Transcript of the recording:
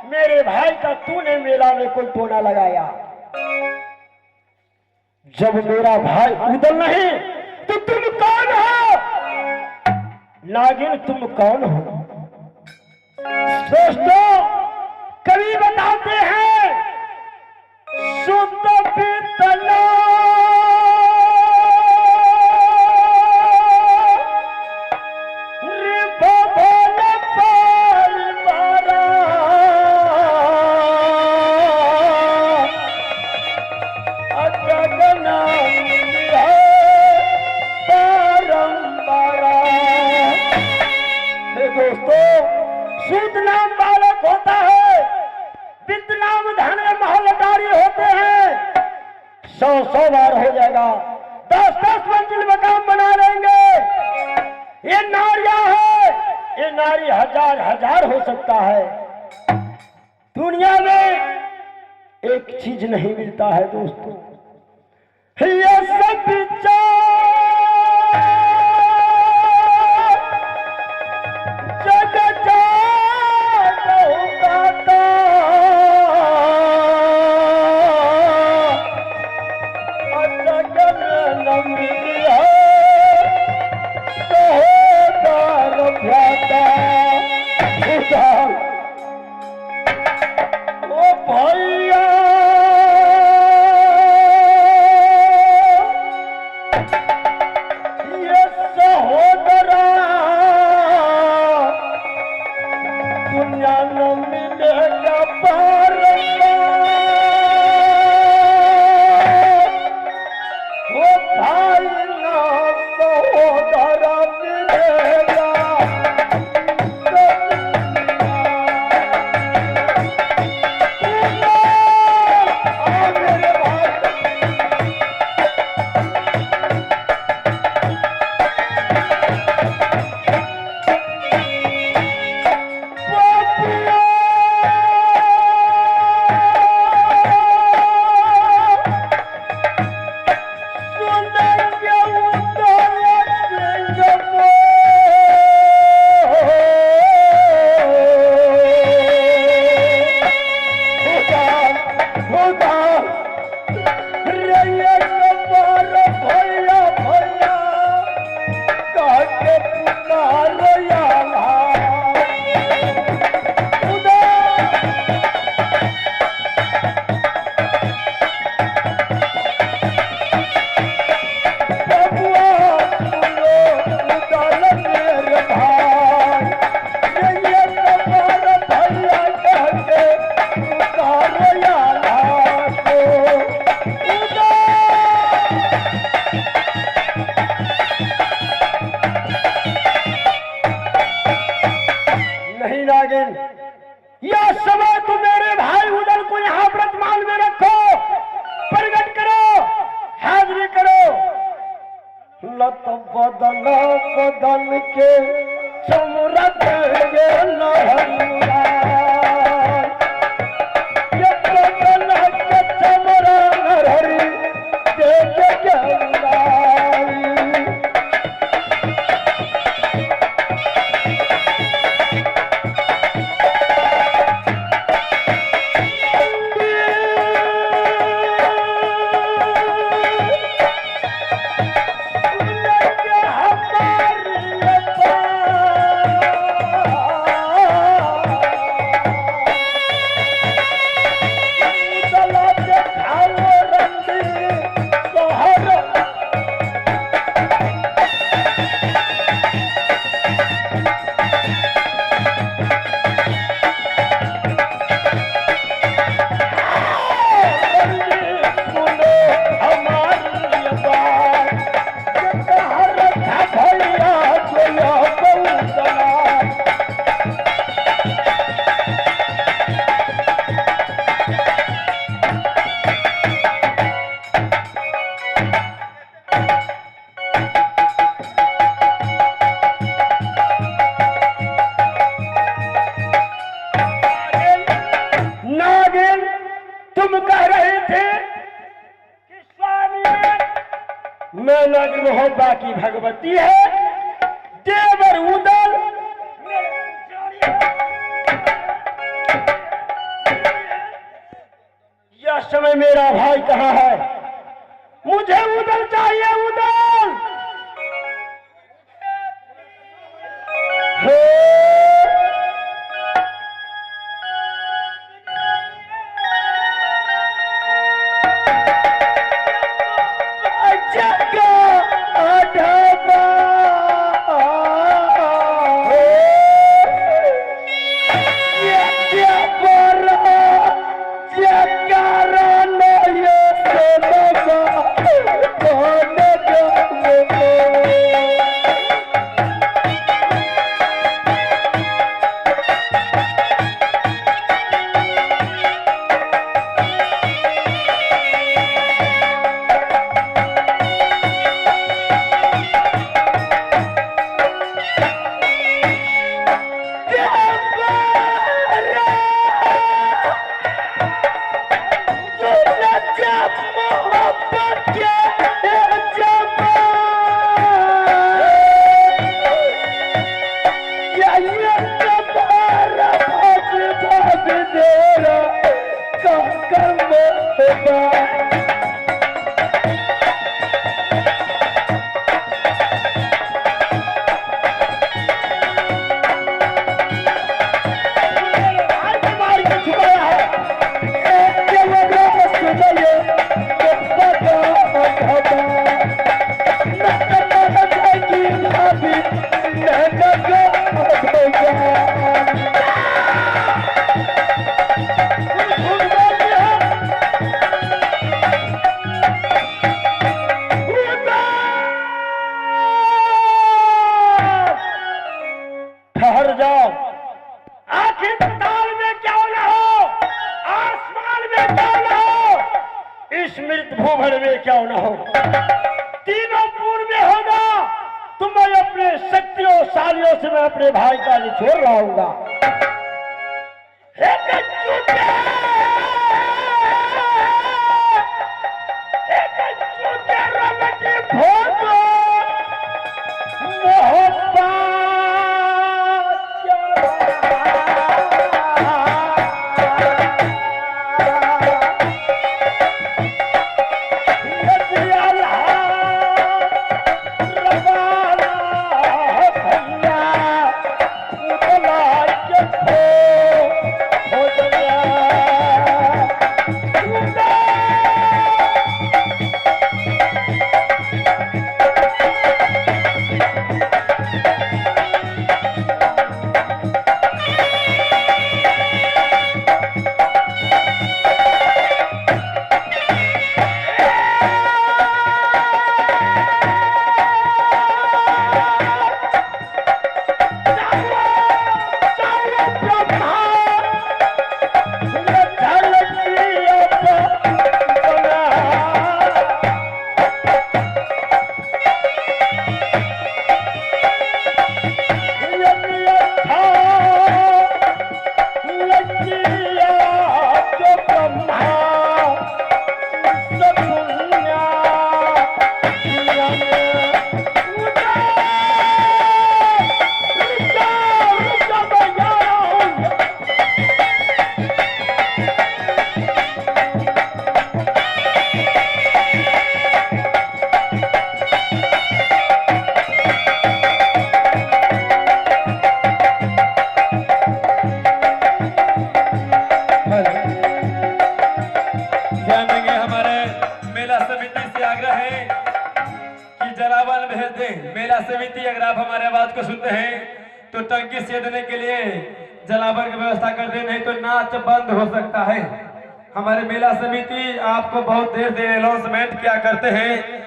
मेरे भाई का तूने मेला में कोई टोना लगाया। जब मेरा भाई उदल नहीं तो तुम कौन हो? नागिन तुम कौन हो? दोस्तों कवि बताते हैं शुद्ध पीतला शुद्ध नाम बालक होता है, वित्त नाम धन महलदारी होते हैं। 100 बार हो जाएगा, 10 मंजिल मकाम बना लेंगे। ये नारियां है, ये नारी हजार हो सकता है। दुनिया में एक चीज नहीं मिलता है दोस्तों, ये सब यह समय तुम मेरे भाई उदल को यहाँ वर्तमान में रखो, प्रकट करो, हाजिरी करो। लत बदन बदन के चमरत मैं नागिन हो, बाकी भगवती है। देवर उदल समय मेरा भाई कहाँ है? मुझे उदल चाहिए, उदल। भूमर में क्यों न हो, तीनों पूर्व में होगा तो मैं अपने शक्तियों सालियों से मैं अपने भाई का निचोड़ लाऊंगा। मेला समिति अगर आप हमारे आवाज को सुनते हैं तो टंकी से देने के लिए जलावन की व्यवस्था कर दे, नहीं तो नाच बंद हो सकता है। हमारे मेला समिति आपको बहुत देर से अनाउंसमेंट क्या करते हैं।